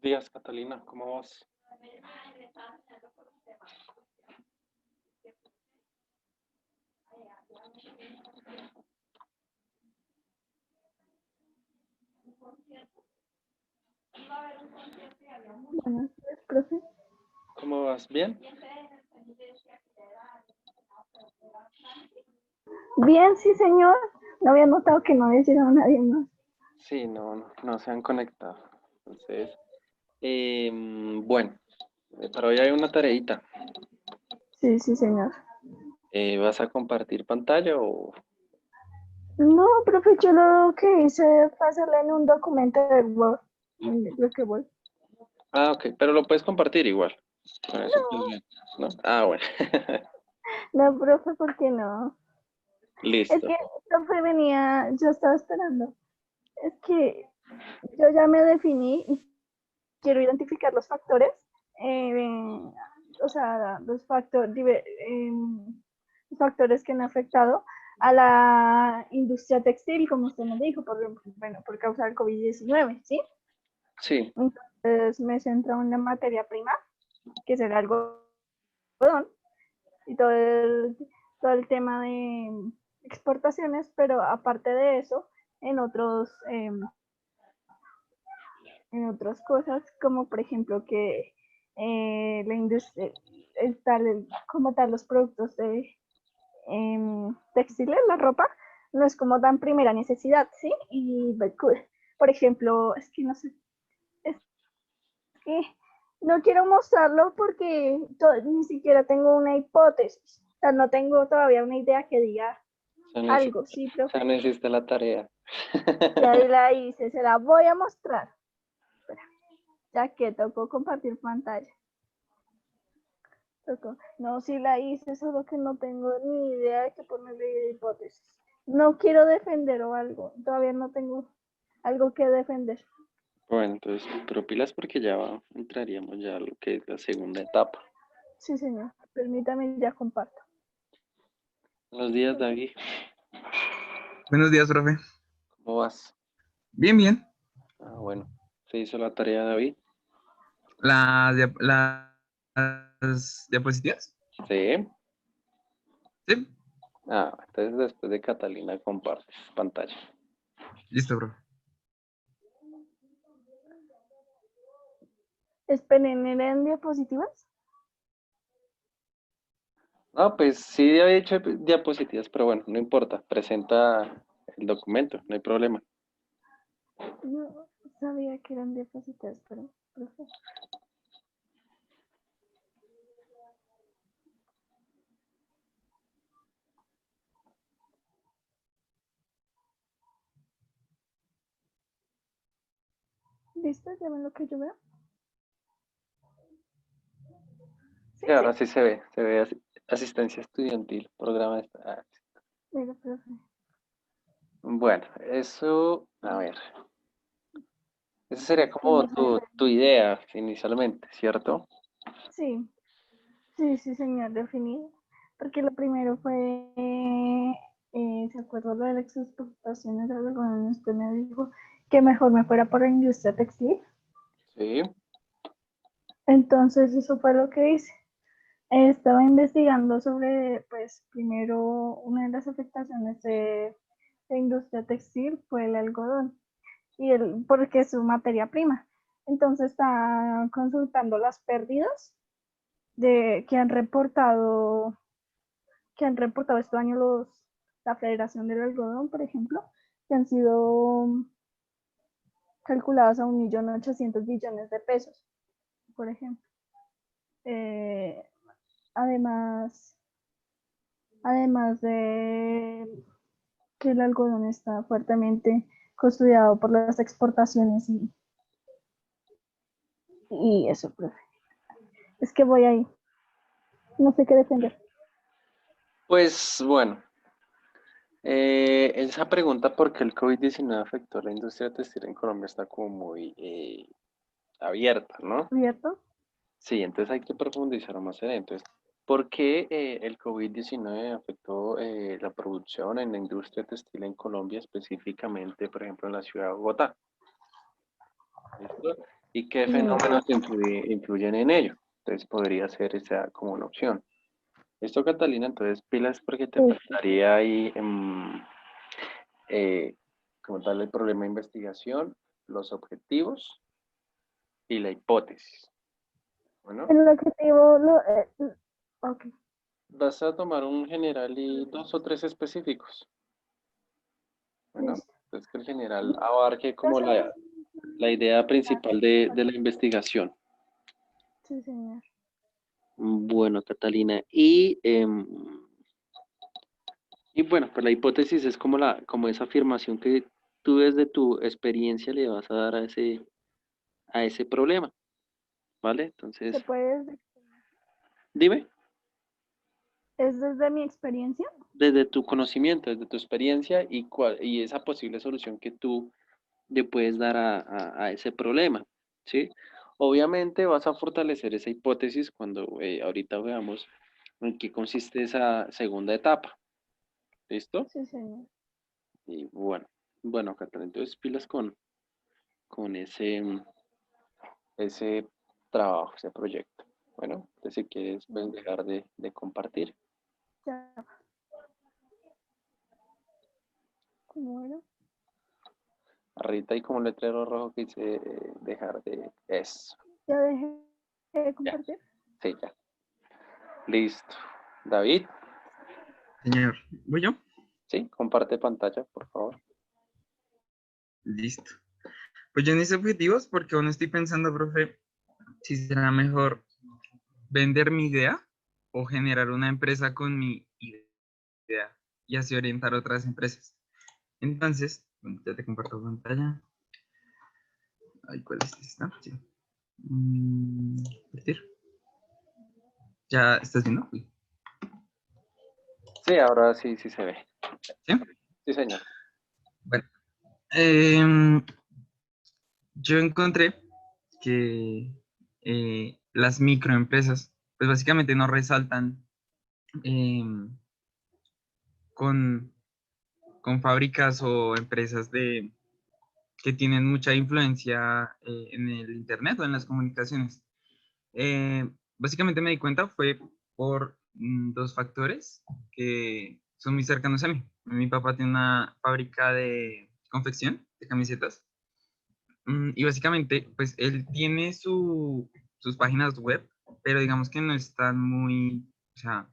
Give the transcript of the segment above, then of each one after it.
Días, Catalina, ¿cómo vas? Buenos días, profe. ¿Cómo vas? ¿Bien? Bien, sí, señor. No había notado que no había llegado nadie más. Sí, no se han conectado. Entonces, bueno, para hoy hay una tareita. Sí, sí, señor. ¿Vas a compartir pantalla o...? No, profe, yo lo que hice fue hacerle en un documento de Word. Lo que voy. Ah, ok, pero lo puedes compartir igual. Con eso, pues bien, ¿no? Ah, bueno. No, profe, ¿por qué no? Es Listo. que, profe, venía, yo estaba esperando. Es que yo ya me definí y quiero identificar los factores. O sea, los factores que han afectado a la industria textil, como usted me dijo, por causa del COVID-19, ¿sí? Sí, Entonces me centro en la materia prima, que es el algodón, y todo el tema de exportaciones, pero aparte de eso, en en otras cosas, como por ejemplo que la industria, como tal, los productos textiles, la ropa, no es como tan primera necesidad, ¿sí? Y por ejemplo, es que no sé, es que no quiero mostrarlo porque ni siquiera tengo una hipótesis, o sea, no tengo todavía una idea que diga algo, sí, profe. Ya no hiciste la tarea. Ya la hice, se la voy a mostrar. Espera, ya que tocó compartir pantalla. Tocó. No, sí la hice, solo que no tengo ni idea de qué ponerle de hipótesis. No quiero defender o algo, todavía no tengo algo que defender. Bueno, entonces, pero pilas porque entraríamos ya a lo que es la segunda etapa. Sí, señor. Permítame, ya comparto. Buenos días, David. Buenos días, profe. ¿Cómo vas? Bien, bien. Ah, bueno. ¿Se hizo la tarea, David? Las diapositivas. Sí. Sí, Ah, entonces después de Catalina compartes pantalla. listo, profe. Esperen, ¿eran diapositivas? No, pues sí había hecho diapositivas, pero bueno, no importa. Presenta el documento, no hay problema. No sabía que eran diapositivas, pero profe. ¿Listo? ¿Ya ven lo que yo veo? Sí, Sí, sí. ahora sí se ve asistencia estudiantil, programa de... Mira, profe. Bueno, eso, a ver, esa sería Que como no sé. tu idea inicialmente, ¿cierto? Sí, sí, sí, señor, definido. Porque lo primero fue, ¿se acuerda lo de las exportaciones de algodón? Usted me dijo que mejor me fuera por la industria textil. Sí, Entonces, eso fue lo que hice. Estaba investigando sobre, pues, primero, una de las afectaciones de la industria textil fue el algodón, porque es su materia prima. Entonces, está consultando las pérdidas que han reportado este año la Federación del Algodón, por ejemplo, que han sido calculadas a 1.800.000.000 de pesos, por ejemplo. Eh, además, además de que el algodón está fuertemente custodiado por las exportaciones y eso, profe. Es que voy ahí, no sé qué defender. pues bueno, esa pregunta por qué el COVID-19 afectó a la industria textil en Colombia está como muy abierta, ¿no? ¿Cierto? Sí, entonces hay que profundizar más en eso. Entonces, ¿por qué el COVID-19 afectó la producción en la industria textil en Colombia, específicamente, por ejemplo, en la ciudad de Bogotá? ¿Listo? ¿Y qué fenómenos influyen en ello? Entonces, podría ser esa como una opción. Listo, Catalina, entonces pilas porque te faltaría ahí eh, como tal el problema de investigación, los objetivos y la hipótesis. Bueno. El objetivo, ok. Vas a tomar un general y dos o tres específicos. Bueno, Listo. entonces que el general abarque como Entonces, la idea principal de la investigación. sí, señor. Bueno, Catalina, y bueno, pues la hipótesis es como como esa afirmación que tú desde tu experiencia le vas a dar a ese problema, ¿vale? ¿Se Entonces, puede? dime, ¿Es desde mi experiencia? desde tu conocimiento, desde tu experiencia y esa posible solución que tú le puedes dar a ese problema, ¿sí? Obviamente vas a fortalecer esa hipótesis cuando ahorita veamos en qué consiste esa segunda etapa, ¿listo? Sí, señor. Y bueno, Catalina, entonces pilas con ese trabajo, ese proyecto. Bueno, entonces si quieres, puedes dejar de compartir. Ya, ¿cómo era? Arriba hay como un letrero rojo que dice dejar de eso. Ya dejé de Ya, compartir. sí, ya. Listo. David, Señor, ¿voy yo? Sí, comparte pantalla, por favor. Listo. Pues yo en mis objetivos, porque aún estoy pensando, profe, si será mejor vender mi idea o generar una empresa con mi idea y así orientar a otras empresas. Entonces, bueno, ya te comparto pantalla. Ay, ¿cuál es esta? Sí. Compartir. ¿Ya estás viendo? Uy. Sí, ahora sí, sí se ve. ¿Sí? Sí, señor. Bueno, yo encontré que las microempresas, pues básicamente no resaltan em, con, con fábricas o empresas que tienen mucha influencia en el Internet o en las comunicaciones. Básicamente me di cuenta fue por dos factores que son muy cercanos a mí. Mi papá tiene una fábrica de confección de camisetas. Y básicamente, pues él tiene sus páginas web, pero digamos que no están muy, o sea,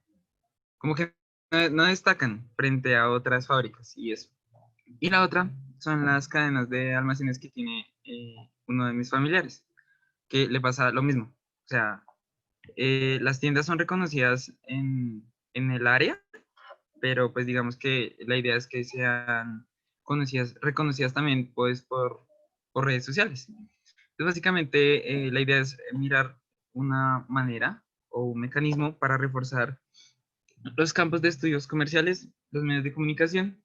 como que no destacan frente a otras fábricas y eso. Y la otra son las cadenas de almacenes que tiene uno de mis familiares, que le pasa lo mismo. O sea, las tiendas son reconocidas en el área, pero pues digamos que la idea es que sean reconocidas también pues por redes sociales. Entonces, básicamente, la idea es mirar una manera o un mecanismo para reforzar los campos de estudios comerciales, los medios de comunicación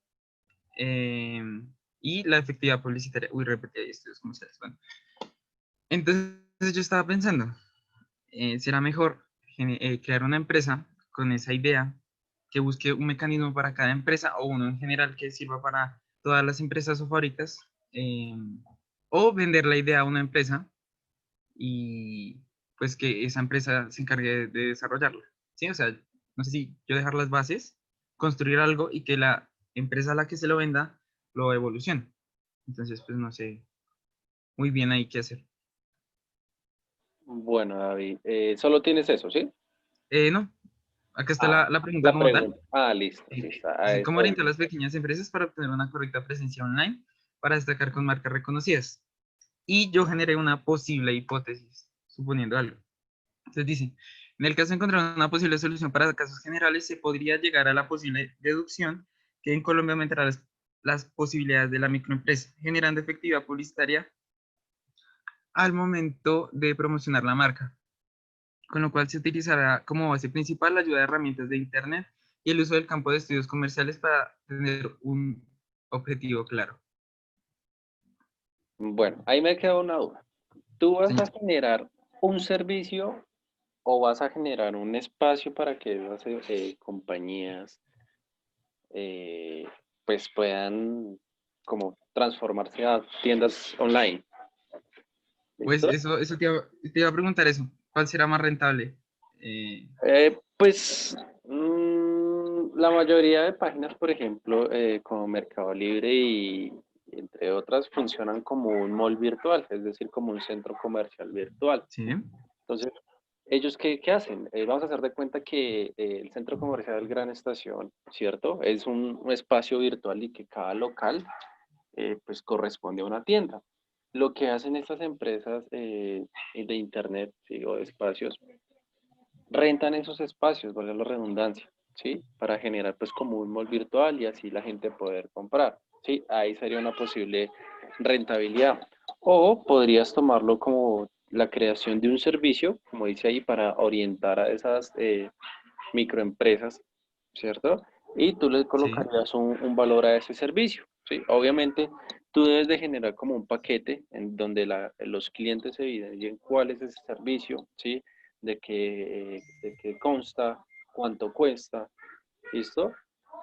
eh, y la efectividad publicitaria. Uy, repetí ahí, estudios comerciales. Bueno, entonces yo estaba pensando, ¿será mejor crear una empresa con esa idea que busque un mecanismo para cada empresa o uno en general que sirva para todas las empresas o fábricas? O vender la idea a una empresa y pues que esa empresa se encargue de desarrollarla. ¿Sí? O sea, no sé si yo dejar las bases, construir algo y que la empresa a la que se lo venda lo evolucione. Entonces, pues no sé muy bien ahí qué hacer. Bueno, David, solo tienes eso, ¿sí? No, acá está Ah, la pregunta la como tal. pregunta. Ah, listo, listo. A Dice, ¿cómo eso. orientar a las pequeñas empresas para obtener una correcta presencia online para destacar con marcas reconocidas? Y yo generé una posible hipótesis, suponiendo algo. Entonces dice, en el caso de encontrar una posible solución para casos generales, se podría llegar a la posible deducción que en Colombia aumentará las posibilidades de la microempresa, generando efectividad publicitaria al momento de promocionar la marca, con lo cual se utilizará como base principal la ayuda de herramientas de Internet y el uso del campo de estudios comerciales para tener un objetivo claro. Bueno, ahí me queda una duda. ¿Tú vas a Señor. generar un servicio o vas a generar un espacio para que esas compañías eh, pues puedan como transformarse a tiendas online? Pues ¿Listo? eso te iba a preguntar eso. ¿Cuál será más rentable? Pues la mayoría de páginas, por ejemplo, como Mercado Libre y entre otras, funcionan como un mall virtual, es decir, como un centro comercial virtual. Sí, Entonces, ¿ellos qué hacen? Vamos a hacer de cuenta que el centro comercial Gran Estación, ¿cierto? Es un espacio virtual y que cada local pues corresponde a una tienda. Lo que hacen estas empresas de internet, ¿sí? O de espacios, rentan esos espacios, valga la redundancia, ¿sí? Para generar pues como un mall virtual y así la gente poder comprar, ¿sí? Ahí sería una posible rentabilidad. O podrías tomarlo como la creación de un servicio, como dice ahí, para orientar a esas microempresas, ¿cierto? Y tú le sí. colocarías un valor a ese servicio, ¿sí? Obviamente, tú debes de generar como un paquete en donde los clientes evidencien cuál es ese servicio, ¿sí? De qué consta, cuánto cuesta, ¿listo?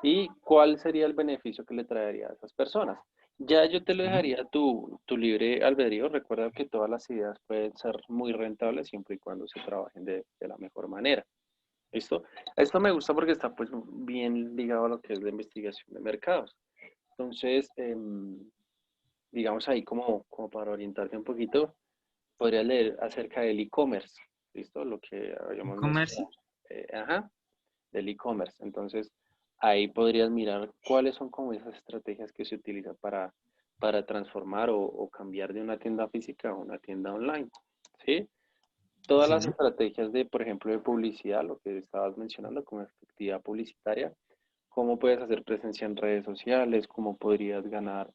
Y cuál sería el beneficio que le traería a esas personas. Ya yo te lo Sí. dejaría tu libre albedrío. Recuerda que todas las ideas pueden ser muy rentables siempre y cuando se trabajen de la mejor manera. ¿Listo? Esto me gusta porque está pues bien ligado a lo que es la investigación de mercados. Entonces, digamos ahí como para orientarte un poquito, podrías leer acerca del e-commerce, ¿listo? Lo que habíamos E-commerce. mencionado. Ajá, del e-commerce. Entonces, ahí podrías mirar cuáles son como esas estrategias que se utilizan para transformar o cambiar de una tienda física a una tienda online, ¿sí? Todas las Sí. estrategias de, por ejemplo, de publicidad, lo que estabas mencionando como actividad publicitaria, cómo puedes hacer presencia en redes sociales, cómo podrías ganar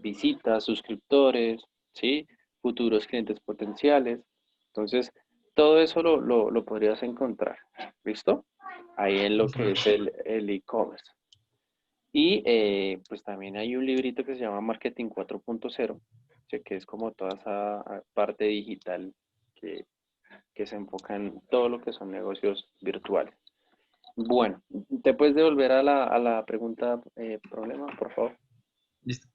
visitas, suscriptores, ¿sí? Futuros clientes potenciales. Entonces, todo eso lo podrías encontrar, ¿listo? Ahí en lo Listo, que es profe. el e-commerce. Y pues también hay un librito que se llama Marketing 4.0, que es como toda esa parte digital que, que se enfoca en todo lo que son negocios virtuales. Bueno, ¿te puedes devolver a la pregunta problema, por favor? Listo.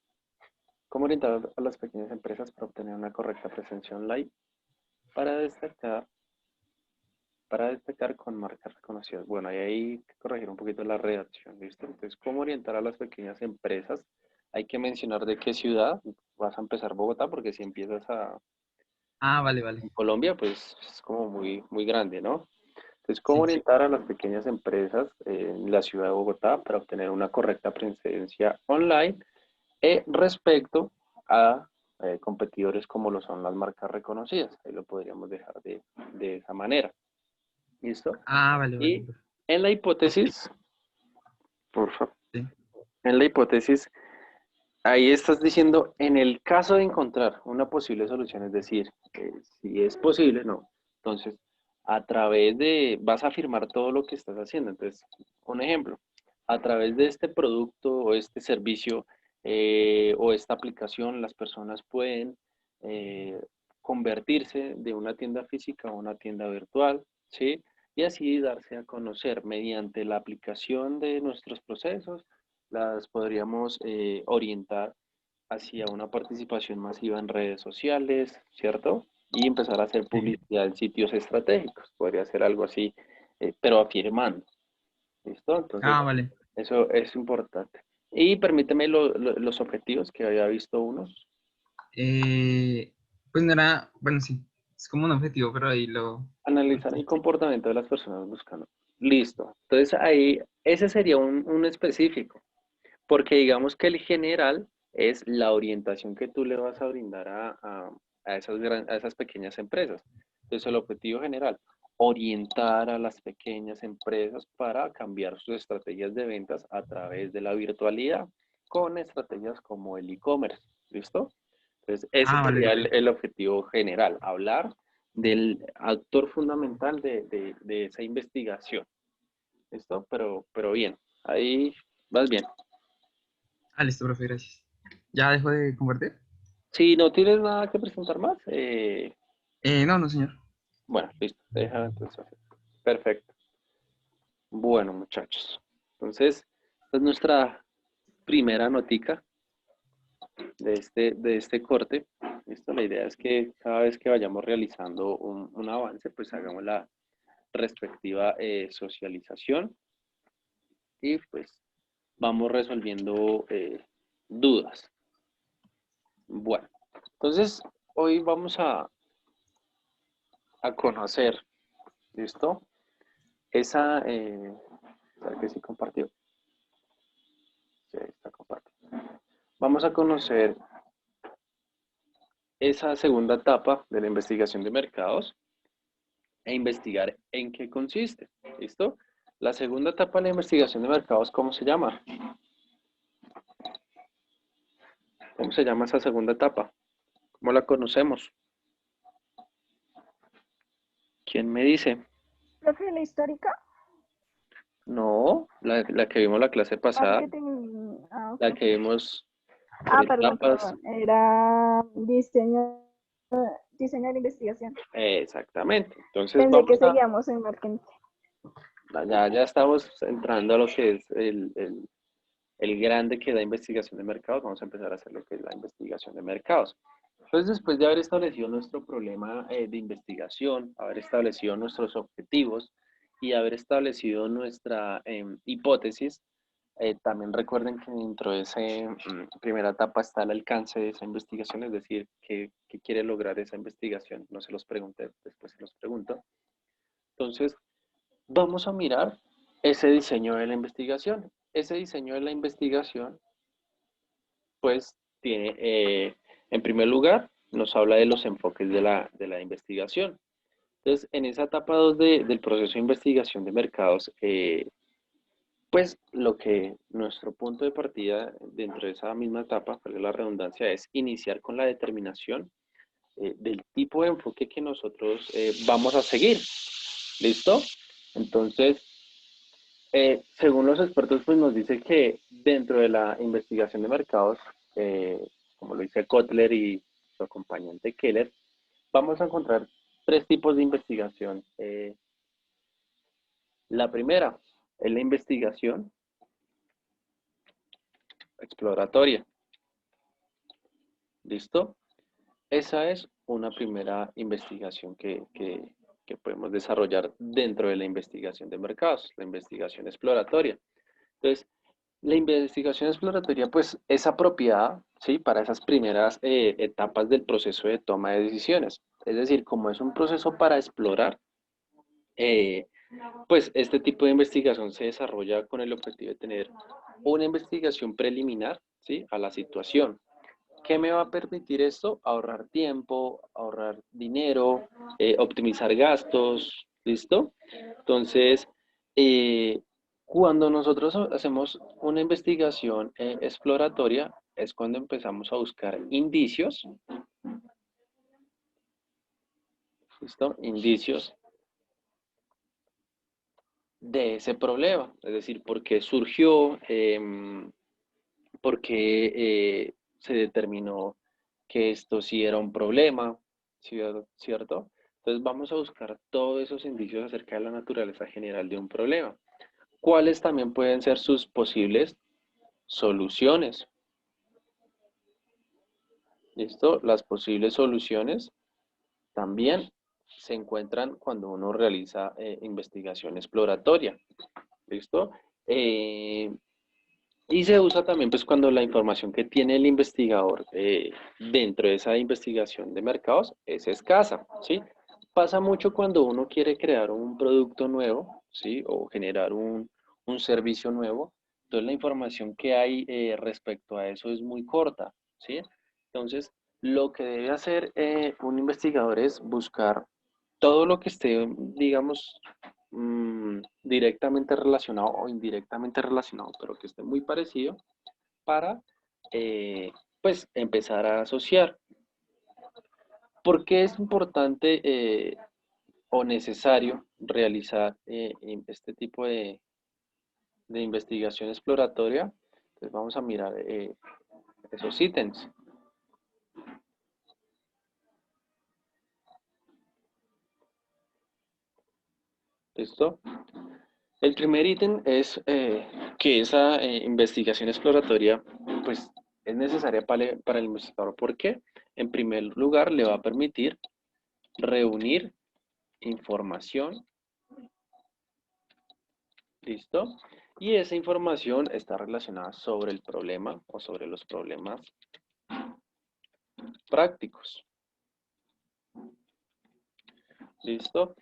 ¿Cómo orientar a las pequeñas empresas para obtener una correcta presencia online? Para destacar, para destacar con marcas reconocidas. Bueno, ahí hay que corregir un poquito la redacción, ¿listo? Entonces, ¿cómo orientar a las pequeñas empresas? Hay que mencionar de qué ciudad vas a empezar Bogotá, porque si empiezas Ah, vale, vale. en Colombia, pues es como muy grande, ¿no? Entonces, ¿cómo Sí. orientar a las pequeñas empresas en la ciudad de Bogotá para obtener una correcta presencia online respecto a competidores como lo son las marcas reconocidas? Ahí lo podríamos dejar de esa manera. ¿Listo? Ah, vale, vale, Y profe. en la hipótesis, por favor, Sí. en la hipótesis, ahí estás diciendo, en el caso de encontrar una posible solución, es decir, si es posible, no. Entonces, a través de, vas a afirmar todo lo que estás haciendo. Entonces, un ejemplo, a través de este producto o este servicio o esta aplicación, las personas pueden eh, convertirse de una tienda física a una tienda virtual, ¿sí? Y así darse a conocer mediante la aplicación de nuestros procesos, las podríamos orientar hacia una participación masiva en redes sociales, ¿cierto? Y empezar a hacer Sí. publicidad en sitios estratégicos. Podría ser algo así, pero afirmando. ¿Listo? Entonces, Ah, vale. eso es importante. Y permíteme los objetivos, que había visto unos. Eh, pues no era, bueno, sí, es como un objetivo, pero ahí lo... Analizar el comportamiento de las personas buscando. Listo. Entonces, ahí, ese sería un específico. Porque digamos que el general es la orientación que tú le vas a brindar a esas, a esas pequeñas empresas. Entonces, el objetivo general, orientar a las pequeñas empresas para cambiar sus estrategias de ventas a través de la virtualidad con estrategias como el e-commerce. ¿Listo? Entonces, ese Ah, vale, sería profe. el objetivo general, hablar del actor fundamental de esa investigación. ¿Listo? Pero bien, ahí vas bien. Ah, listo, profe, gracias. ¿Ya dejo de compartir? Si no tienes nada que presentar más, No, no, señor. bueno, listo, deja entonces hacer. Perfecto. Bueno, muchachos. Entonces, esta es nuestra primera notica de este corte. Listo, la idea es que cada vez que vayamos realizando un avance, pues hagamos la respectiva socialización y pues vamos resolviendo dudas. Bueno, entonces hoy vamos a conocer, ¿listo? Esa, ¿será que sí compartió? Sí, ahí está compartido. Vamos a conocer esa segunda etapa de la investigación de mercados e investigar en qué consiste. ¿Listo? La segunda etapa de la investigación de mercados, ¿cómo se llama? ¿Cómo se llama esa segunda etapa? ¿Cómo la conocemos? ¿Quién me dice? Profe, la histórica, No, la que vimos la clase pasada, marketing, la ok. que vimos por Ah, perdón, etapas. perdón. Era diseño de investigación. Exactamente. Entonces Pensé vamos que a, seguíamos en marketing. ya estamos entrando a lo que es el grande que da investigación de mercados, vamos a empezar a hacer lo que es la investigación de mercados. Entonces, después de haber establecido nuestro problema de investigación, haber establecido nuestros objetivos y haber establecido nuestra hipótesis, también recuerden que dentro de esa primera etapa está el alcance de esa investigación, es decir, qué quiere lograr esa investigación. No se los pregunté, después se los pregunto. Entonces, vamos a mirar ese diseño de la investigación. Ese diseño de la investigación, pues, tiene, en primer lugar, nos habla de los enfoques de la investigación. Entonces, en esa etapa 2 del proceso de investigación de mercados, pues lo que nuestro punto de partida dentro de esa misma etapa, para la redundancia, es iniciar con la determinación del tipo de enfoque que nosotros vamos a seguir. ¿Listo? Entonces, según los expertos, pues nos dice que dentro de la investigación de mercados, como lo dice Kotler y su acompañante Keller, vamos a encontrar tres tipos de investigación. La primera es la investigación exploratoria. ¿Listo? Esa es una primera investigación que podemos desarrollar dentro de la investigación de mercados, la investigación exploratoria. Entonces, la investigación exploratoria pues es apropiada, ¿sí? Para esas primeras etapas del proceso de toma de decisiones. Es decir, como es un proceso para explorar, eh, pues este tipo de investigación se desarrolla con el objetivo de tener una investigación preliminar, ¿sí? A la situación. ¿Qué me va a permitir esto? Ahorrar tiempo, ahorrar dinero, optimizar gastos, ¿listo? Entonces, cuando nosotros hacemos una investigación exploratoria, es cuando empezamos a buscar indicios, ¿listo? Indicios de ese problema, es decir, por qué surgió, por qué se determinó que esto sí era un problema, ¿cierto? Entonces vamos a buscar todos esos indicios acerca de la naturaleza general de un problema. ¿Cuáles también pueden ser sus posibles soluciones? ¿Listo? Las posibles soluciones también se encuentran cuando uno realiza investigación exploratoria. ¿Listo? Y se usa también pues cuando la información que tiene el investigador dentro de esa investigación de mercados es escasa, ¿sí? Pasa mucho cuando uno quiere crear un producto nuevo, ¿sí? O generar un servicio nuevo. Entonces la información que hay respecto a eso es muy corta, ¿sí? Entonces lo que debe hacer un investigador es buscar todo lo que esté, digamos, directamente relacionado o indirectamente relacionado, pero que esté muy parecido para, eh, pues, empezar a asociar. ¿Por qué es importante o necesario realizar este tipo de investigación exploratoria? Entonces vamos a mirar esos ítems. ¿Listo? El primer ítem es que esa investigación exploratoria pues, es necesaria para el investigador. ¿Por qué? En primer lugar, le va a permitir reunir información, ¿listo? Y esa información está relacionada sobre el problema o sobre los problemas prácticos, ¿listo?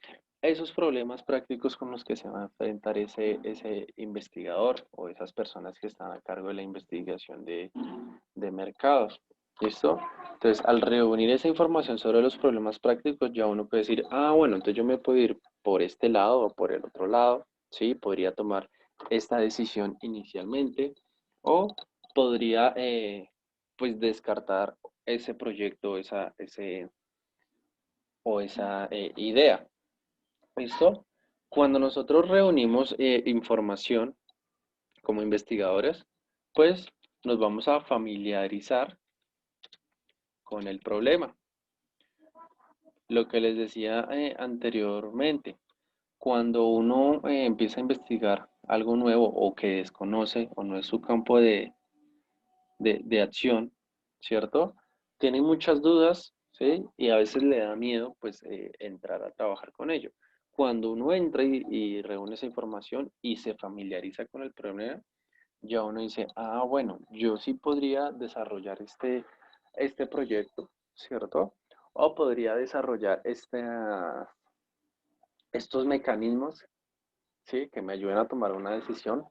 Esos problemas prácticos con los que se va a enfrentar ese investigador o esas personas que están a cargo de la investigación de mercados. ¿Listo? Entonces, al reunir esa información sobre los problemas prácticos, ya uno puede decir, ah, bueno, entonces yo me puedo ir por este lado o por el otro lado, ¿sí? Podría tomar esta decisión inicialmente o podría, pues, descartar ese proyecto, esa idea. ¿Listo? Cuando nosotros reunimos información como investigadores, pues nos vamos a familiarizar con el problema. Lo que les decía anteriormente, cuando uno empieza a investigar algo nuevo o que desconoce o no es su campo de acción, ¿cierto? Tiene muchas dudas, ¿sí? Y a veces le da miedo, pues, entrar a trabajar con ello. Cuando uno entra y reúne esa información y se familiariza con el problema, ya uno dice, ah, bueno, yo sí podría desarrollar este proyecto, ¿cierto? O podría desarrollar estos mecanismos, ¿sí? Que me ayuden a tomar una decisión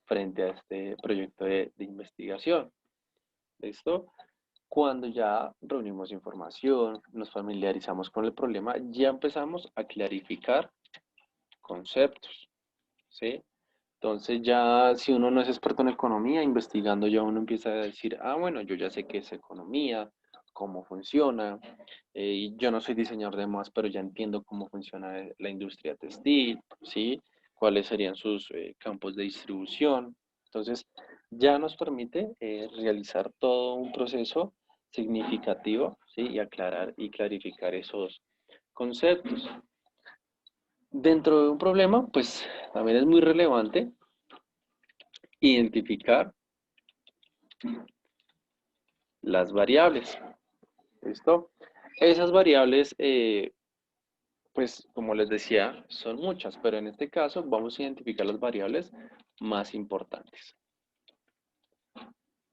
frente a este proyecto de investigación. ¿Listo? Cuando ya reunimos información, nos familiarizamos con el problema, ya empezamos a clarificar conceptos, ¿sí? Entonces ya si uno no es experto en economía, investigando ya uno empieza a decir, ah, bueno, yo ya sé qué es economía, cómo funciona, y yo no soy diseñador de modas, pero ya entiendo cómo funciona la industria textil, ¿sí? Cuáles serían sus campos de distribución. Entonces ya nos permite realizar todo un proceso significativo, ¿sí? Y aclarar y clarificar esos conceptos. Dentro de un problema, pues también es muy relevante identificar las variables. ¿Listo? Esas variables, pues como les decía, son muchas, pero en este caso vamos a identificar las variables más importantes.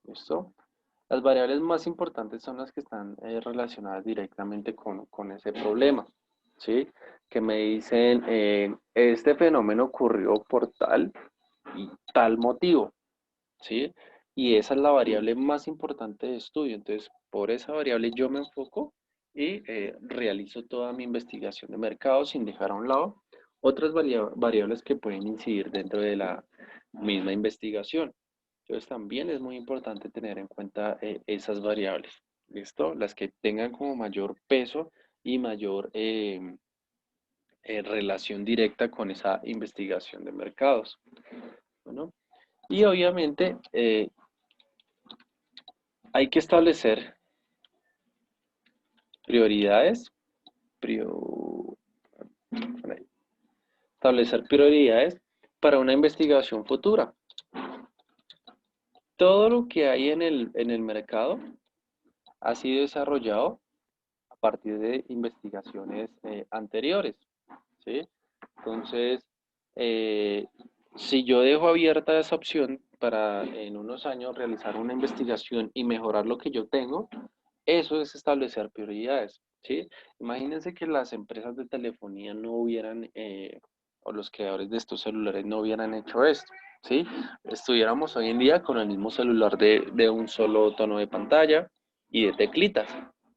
¿Listo? Las variables más importantes son las que están relacionadas directamente con ese problema, ¿sí? Que me dicen, este fenómeno ocurrió por tal y tal motivo, ¿sí? Y esa es la variable más importante de estudio. Entonces, por esa variable yo me enfoco y realizo toda mi investigación de mercado sin dejar a un lado otras variables que pueden incidir dentro de la misma investigación. Entonces, también es muy importante tener en cuenta esas variables. ¿Listo? Las que tengan como mayor peso y mayor relación directa con esa investigación de mercados. Bueno, y obviamente hay que establecer prioridades, establecer prioridades para una investigación futura. Todo lo que hay en el mercado ha sido desarrollado a partir de investigaciones anteriores, ¿sí? Entonces, si yo dejo abierta esa opción para en unos años realizar una investigación y mejorar lo que yo tengo, eso es establecer prioridades, ¿sí? Imagínense que las empresas de telefonía no hubieran, o los creadores de estos celulares no hubieran hecho esto, ¿sí? Estuviéramos hoy en día con el mismo celular de un solo tono de pantalla y de teclitas,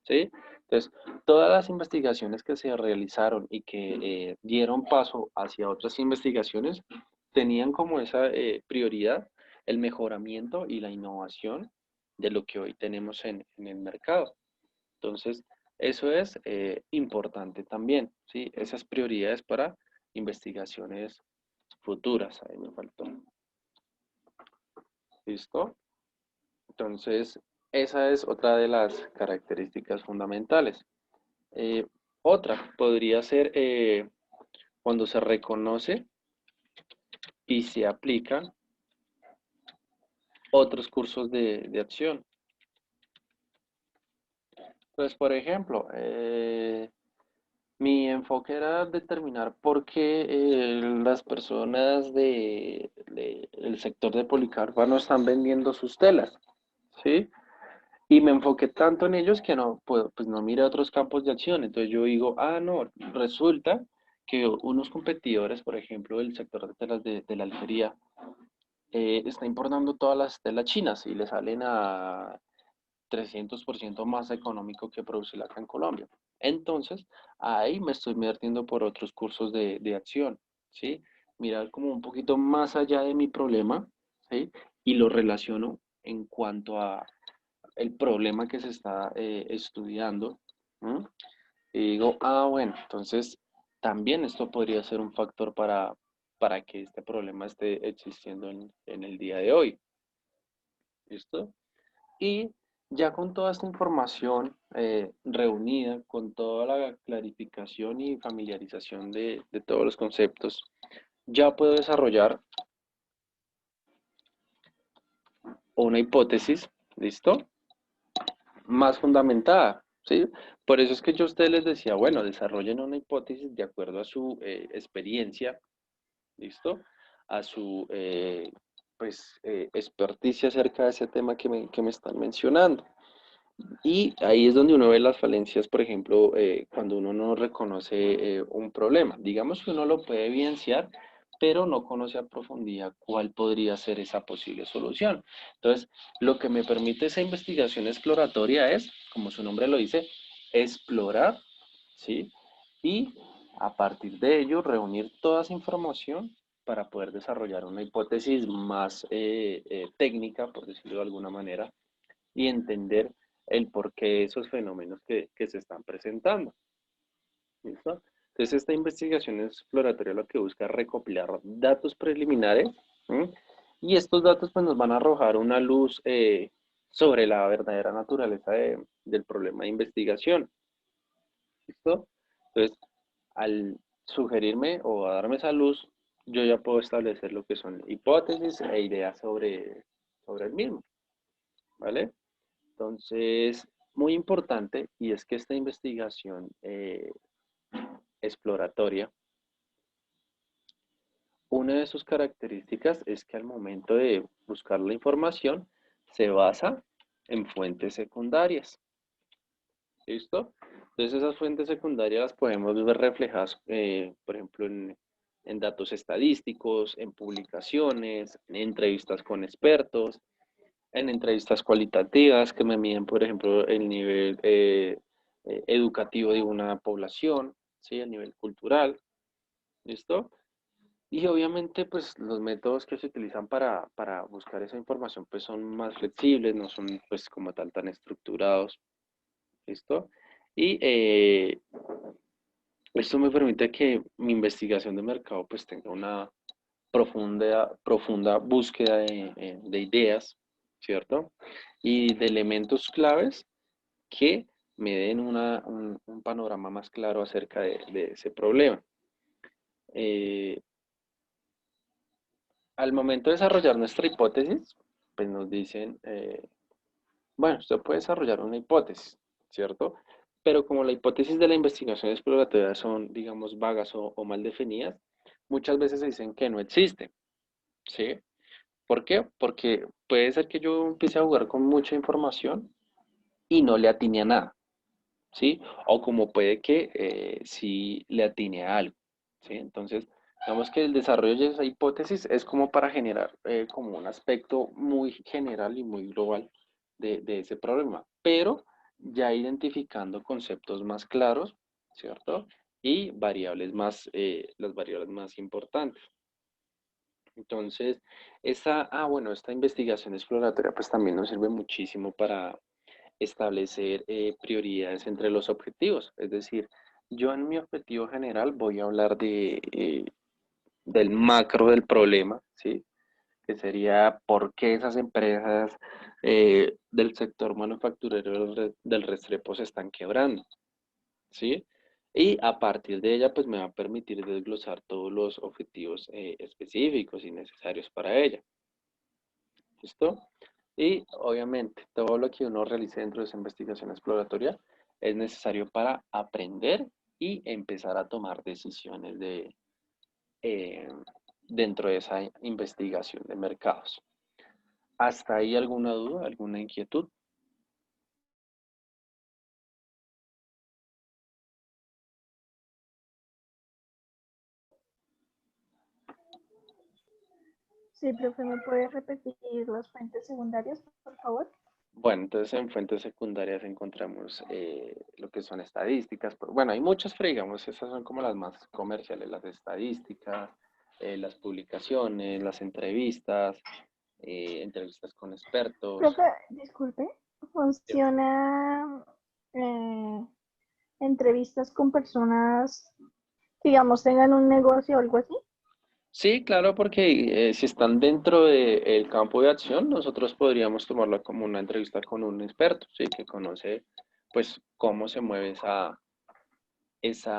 ¿sí? Entonces, todas las investigaciones que se realizaron y que dieron paso hacia otras investigaciones tenían como esa prioridad el mejoramiento y la innovación de lo que hoy tenemos en el mercado. Entonces, eso es importante también, ¿sí? Esas prioridades para investigaciones futuras. Ahí me faltó. ¿Listo? Entonces, esa es otra de las características fundamentales. Otra podría ser cuando se reconoce y se aplican otros cursos de acción. Entonces, por ejemplo, mi enfoque era determinar por qué las personas del sector de Policarpa no están vendiendo sus telas, ¿sí? Y me enfoqué tanto en ellos que no puedo, pues no miré otros campos de acción. Entonces yo digo, ah, no, resulta que unos competidores, por ejemplo, del sector de telas de la alfería, está importando todas las telas chinas y le salen a 300% más económico que producirla acá en Colombia. Entonces, ahí me estoy metiendo por otros cursos de acción, ¿sí? Mirar como un poquito más allá de mi problema, ¿sí? Y lo relaciono en cuanto a el problema que se está estudiando, ¿no? Y digo, ah, bueno, entonces también esto podría ser un factor para que este problema esté existiendo en el día de hoy. ¿Listo? Y ya con toda esta información reunida, con toda la clarificación y familiarización de todos los conceptos, ya puedo desarrollar una hipótesis, ¿listo? Más fundamentada, ¿sí? Por eso es que yo a ustedes les decía, bueno, desarrollen una hipótesis de acuerdo a su experiencia, ¿listo? A su, pues, experticia acerca de ese tema que me están mencionando. Y ahí es donde uno ve las falencias, por ejemplo, cuando uno no reconoce un problema. Digamos que uno lo puede evidenciar, pero no conoce a profundidad cuál podría ser esa posible solución. Entonces, lo que me permite esa investigación exploratoria es, como su nombre lo dice, explorar, ¿sí? Y a partir de ello, reunir toda esa información para poder desarrollar una hipótesis más técnica, por decirlo de alguna manera, y entender el porqué de esos fenómenos que se están presentando. ¿Listo? Entonces, esta investigación exploratoria lo que busca es recopilar datos preliminares, ¿sí? Y estos datos pues, nos van a arrojar una luz sobre la verdadera naturaleza del problema de investigación. ¿Listo? Entonces, al sugerirme o a darme esa luz, yo ya puedo establecer lo que son hipótesis e ideas sobre el mismo, ¿vale? Entonces, muy importante, y es que esta investigación exploratoria, una de sus características es que al momento de buscar la información, se basa en fuentes secundarias. ¿Listo? Entonces esas fuentes secundarias las podemos ver reflejadas, por ejemplo, en datos estadísticos, en publicaciones, en entrevistas con expertos, en entrevistas cualitativas que me miden, por ejemplo, el nivel educativo de una población, ¿sí? El nivel cultural, ¿listo? Y obviamente, pues los métodos que se utilizan para buscar esa información, pues son más flexibles, no son pues como tal tan estructurados, ¿listo? Y esto me permite que mi investigación de mercado pues tenga una profunda búsqueda de ideas, ¿cierto? Y de elementos claves que me den un panorama más claro acerca de ese problema. Al momento de desarrollar nuestra hipótesis, pues nos dicen, bueno, usted puede desarrollar una hipótesis, ¿cierto? Pero como la hipótesis de la investigación exploratoria son, digamos, vagas o mal definidas, muchas veces se dicen que no existe, ¿sí? ¿Por qué? Porque puede ser que yo empiece a jugar con mucha información y no le atine a nada, ¿sí? O como puede que sí le atine a algo, ¿sí? Entonces, digamos que el desarrollo de esa hipótesis es como para generar como un aspecto muy general y muy global de ese problema, pero ya identificando conceptos más claros, ¿cierto? Y variables más, las variables más importantes. Entonces, esta investigación exploratoria pues también nos sirve muchísimo para establecer prioridades entre los objetivos. Es decir, yo en mi objetivo general voy a hablar del macro del problema, ¿sí? Que sería por qué esas empresas del sector manufacturero del Restrepo se están quebrando, ¿sí? Y a partir de ella, pues me va a permitir desglosar todos los objetivos específicos y necesarios para ella. ¿Listo? Y obviamente todo lo que uno realice dentro de esa investigación exploratoria es necesario para aprender y empezar a tomar decisiones eh, dentro de esa investigación de mercados. ¿Hasta ahí alguna duda, alguna inquietud? Sí, profe, ¿me puede repetir las fuentes secundarias, por favor? Bueno, entonces en fuentes secundarias encontramos lo que son estadísticas. Bueno, hay muchas, pero digamos, esas son como las más comerciales, las estadísticas, las publicaciones, las entrevistas, entrevistas con expertos. Profe, disculpe, ¿funciona entrevistas con personas que, digamos, tengan un negocio o algo así? Sí, claro, porque si están dentro del campo de acción, nosotros podríamos tomarlo como una entrevista con un experto, ¿sí? Que conoce, pues, cómo se mueve esa, ay, se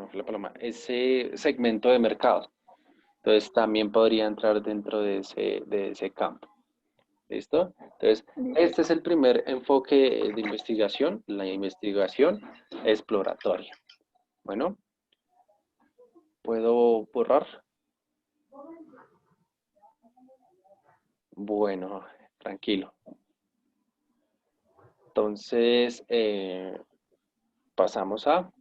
me fue la palabra, ese segmento de mercado. Entonces, también podría entrar dentro de ese campo. ¿Listo? Entonces, Listo. este es el primer enfoque de investigación, la investigación exploratoria. Bueno, ¿puedo borrar? Bueno, tranquilo. Entonces, pasamos a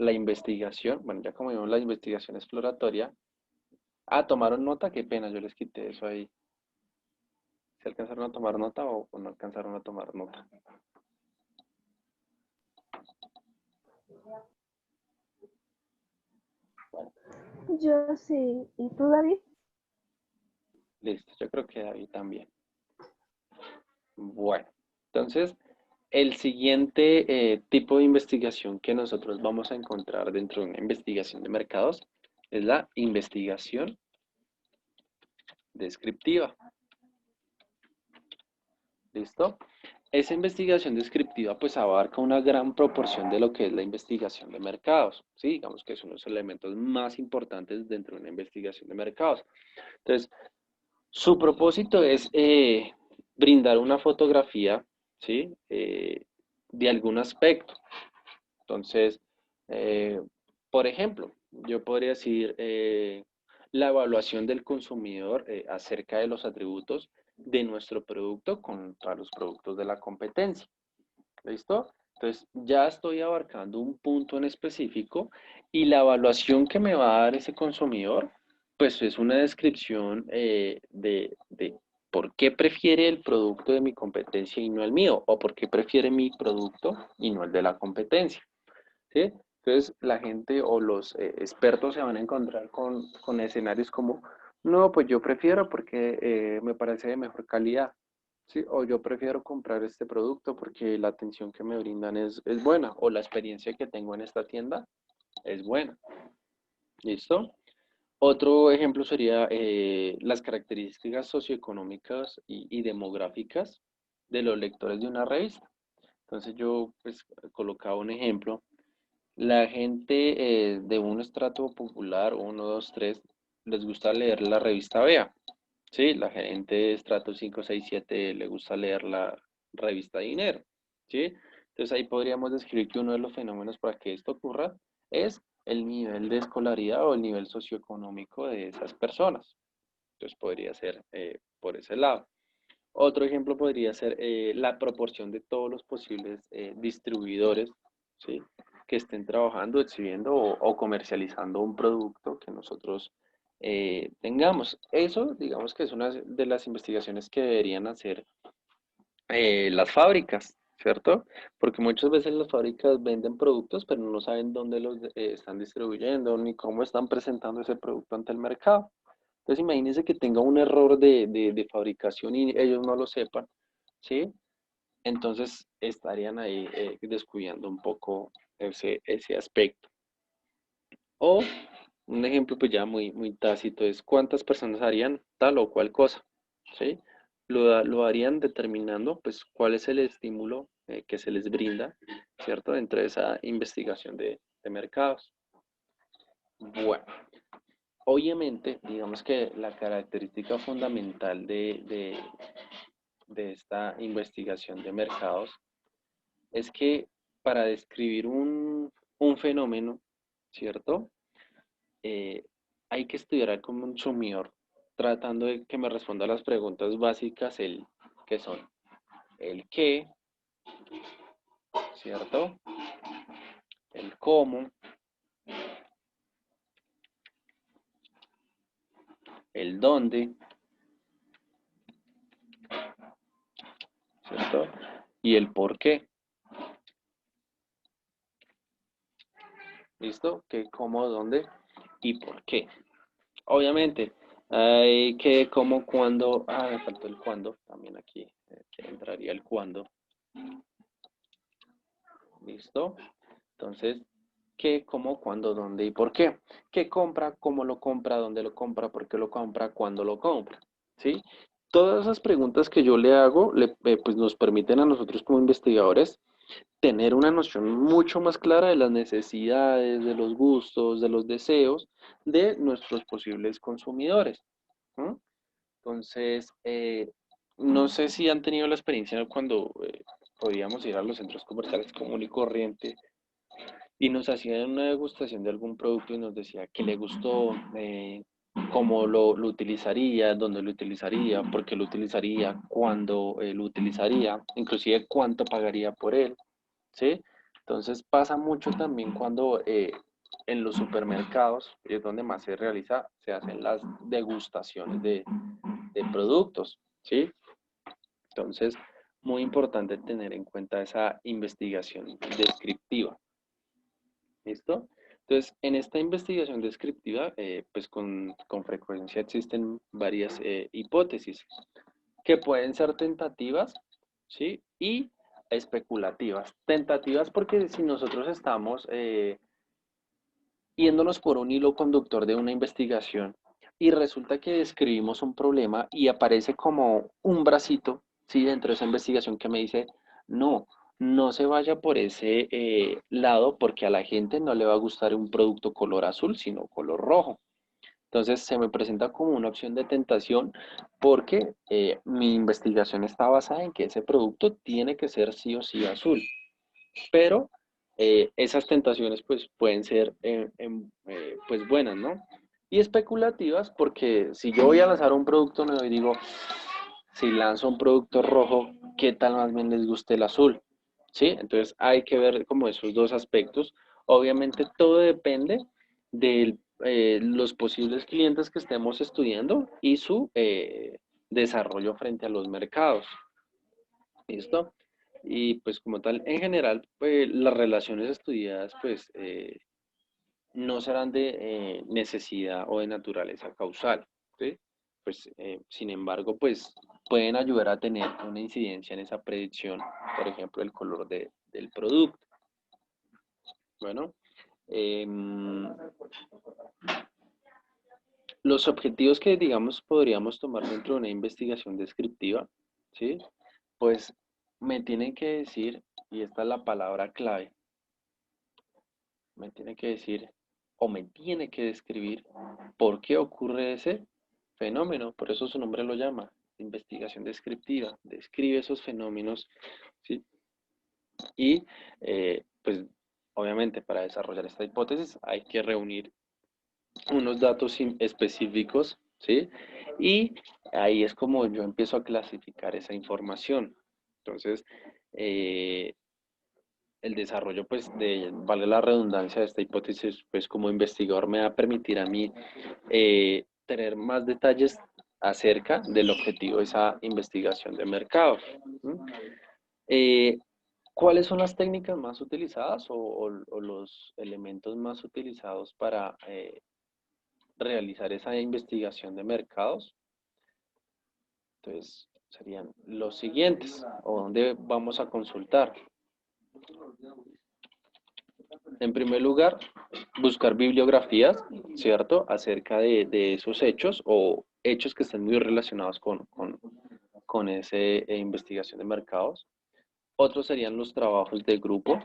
la investigación, bueno, ya como vimos la investigación exploratoria. Ah, ¿tomaron nota? Qué pena, yo les quité eso ahí. ¿Se alcanzaron a tomar nota o no alcanzaron a tomar nota? Yo sí. ¿Y tú, David? Listo, yo creo que David también. Bueno, entonces, el siguiente tipo de investigación que nosotros vamos a encontrar dentro de una investigación de mercados es la investigación descriptiva. ¿Listo? Esa investigación descriptiva pues abarca una gran proporción de lo que es la investigación de mercados, ¿sí? Digamos que es uno de los elementos más importantes dentro de una investigación de mercados. Entonces, su propósito es brindar una fotografía, ¿sí? De algún aspecto. Entonces, por ejemplo, yo podría decir la evaluación del consumidor acerca de los atributos de nuestro producto contra los productos de la competencia. ¿Listo? Entonces, ya estoy abarcando un punto en específico y la evaluación que me va a dar ese consumidor, pues es una descripción de por qué prefiere el producto de mi competencia y no el mío, o por qué prefiere mi producto y no el de la competencia. ¿Sí? Entonces, la gente o los expertos se van a encontrar con escenarios como, no, pues yo prefiero porque me parece de mejor calidad. Sí, o yo prefiero comprar este producto porque la atención que me brindan es buena, o la experiencia que tengo en esta tienda es buena. ¿Listo? Otro ejemplo sería las características socioeconómicas y demográficas de los lectores de una revista. Entonces yo pues colocaba un ejemplo. La gente de un estrato popular, 1, 2, 3, les gusta leer la revista Vea. Sí, la gente de estrato 5, 6, 7 le gusta leer la revista Dinero. ¿Sí? Entonces ahí podríamos describir que uno de los fenómenos para que esto ocurra es el nivel de escolaridad o el nivel socioeconómico de esas personas. Entonces podría ser por ese lado. Otro ejemplo podría ser la proporción de todos los posibles distribuidores, ¿sí? Que estén trabajando, exhibiendo o comercializando un producto que nosotros tengamos. Eso, digamos que es una de las investigaciones que deberían hacer las fábricas, ¿cierto? Porque muchas veces las fábricas venden productos, pero no saben dónde los están distribuyendo ni cómo están presentando ese producto ante el mercado. Entonces imagínense que tenga un error de fabricación y ellos no lo sepan, ¿sí? Entonces estarían ahí descuidando un poco ese aspecto. O un ejemplo pues ya muy tácito es cuántas personas harían tal o cual cosa, ¿sí? Lo harían determinando pues cuál es el estímulo que se les brinda, ¿cierto? Dentro de esa investigación de mercados. Bueno, obviamente, digamos que la característica fundamental de esta investigación de mercados es que para describir un fenómeno, ¿cierto? Eh, hay que estudiar al consumidor tratando de que me responda a las preguntas básicas, el que son el qué, ¿cierto? El cómo, el dónde, ¿cierto? Y el por qué. ¿Listo? ¿Qué, cómo, dónde y por qué? Obviamente, hay que, cómo, cuándo. Ah, me faltó el cuándo. También aquí entraría el cuándo. ¿Listo? Entonces, ¿qué, cómo, cuándo, dónde y por qué? ¿Qué compra, cómo lo compra, dónde lo compra, por qué lo compra, cuándo lo compra? ¿Sí? Todas esas preguntas que yo le hago, pues nos permiten a nosotros como investigadores tener una noción mucho más clara de las necesidades, de los gustos, de los deseos de nuestros posibles consumidores. ¿Mm? Entonces, no sé si han tenido la experiencia cuando podíamos ir a los centros comerciales común y corriente y nos hacían una degustación de algún producto y nos decía que le gustó, cómo lo utilizaría, dónde lo utilizaría, por qué lo utilizaría, cuándo lo utilizaría, inclusive cuánto pagaría por él, ¿sí? Entonces pasa mucho también cuando en los supermercados, es donde más se realiza, se hacen las degustaciones de productos, ¿sí? Entonces, muy importante tener en cuenta esa investigación descriptiva. ¿Listo? Entonces, en esta investigación descriptiva, pues con frecuencia existen varias hipótesis que pueden ser tentativas, ¿sí? Y especulativas. Tentativas porque si nosotros estamos yéndonos por un hilo conductor de una investigación y resulta que describimos un problema y aparece como un bracito, ¿sí? Dentro de esa investigación que me dice, no, no se vaya por ese lado porque a la gente no le va a gustar un producto color azul, sino color rojo. Entonces se me presenta como una opción de tentación porque mi investigación está basada en que ese producto tiene que ser sí o sí azul. Pero esas tentaciones pues pueden ser pues buenas, ¿no? Y especulativas porque si yo voy a lanzar un producto nuevo y digo, si lanzo un producto rojo, ¿qué tal más bien les guste el azul? ¿Sí? Entonces hay que ver como esos dos aspectos. Obviamente todo depende de los posibles clientes que estemos estudiando y su desarrollo frente a los mercados. ¿Listo? Y pues como tal, en general, pues, las relaciones estudiadas pues no serán de necesidad o de naturaleza causal, ¿sí? Pues sin embargo, pues pueden ayudar a tener una incidencia en esa predicción, por ejemplo, el color del producto. Bueno, los objetivos que digamos podríamos tomar dentro de una investigación descriptiva, ¿sí? Pues me tienen que decir, y esta es la palabra clave, me tiene que decir o me tiene que describir por qué ocurre ese fenómeno. Por eso su nombre lo llama, investigación descriptiva. Describe esos fenómenos, ¿sí? Y pues obviamente para desarrollar esta hipótesis hay que reunir unos datos específicos, ¿sí? Y ahí es como yo empiezo a clasificar esa información. Entonces, el desarrollo, pues, vale la redundancia de esta hipótesis, pues, como investigador me va a permitir a mí tener más detalles acerca del objetivo de esa investigación de mercado. ¿Cuáles son las técnicas más utilizadas o los elementos más utilizados para realizar esa investigación de mercados? Entonces, serían los siguientes, o dónde vamos a consultar. En primer lugar, buscar bibliografías, ¿cierto?, acerca de esos hechos o hechos que estén muy relacionados con esa investigación de mercados. Otros serían los trabajos de grupo.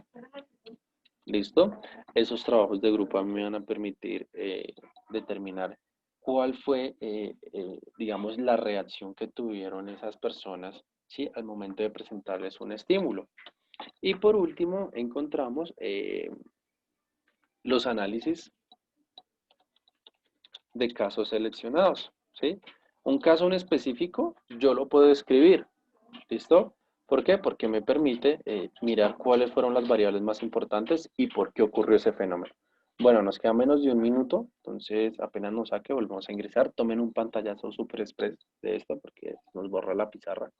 ¿Listo? Esos trabajos de grupo a mí me van a permitir determinar cuál fue, digamos, la reacción que tuvieron esas personas, ¿sí?, al momento de presentarles un estímulo. Y por último, encontramos los análisis de casos seleccionados, ¿sí? Un caso en específico, yo lo puedo escribir, ¿listo? ¿Por qué? Porque me permite mirar cuáles fueron las variables más importantes y por qué ocurrió ese fenómeno. Bueno, nos queda menos de un minuto, entonces apenas nos saque, volvemos a ingresar. Tomen un pantallazo super express de esto porque nos borra la pizarra.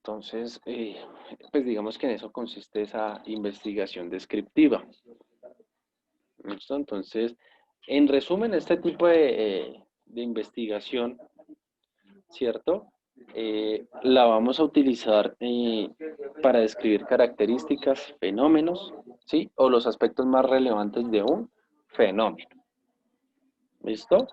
Entonces, pues digamos que en eso consiste esa investigación descriptiva. ¿Listo? Entonces, en resumen, este tipo de investigación, ¿cierto? La vamos a utilizar para describir características, fenómenos, ¿sí? O los aspectos más relevantes de un fenómeno. ¿Listo?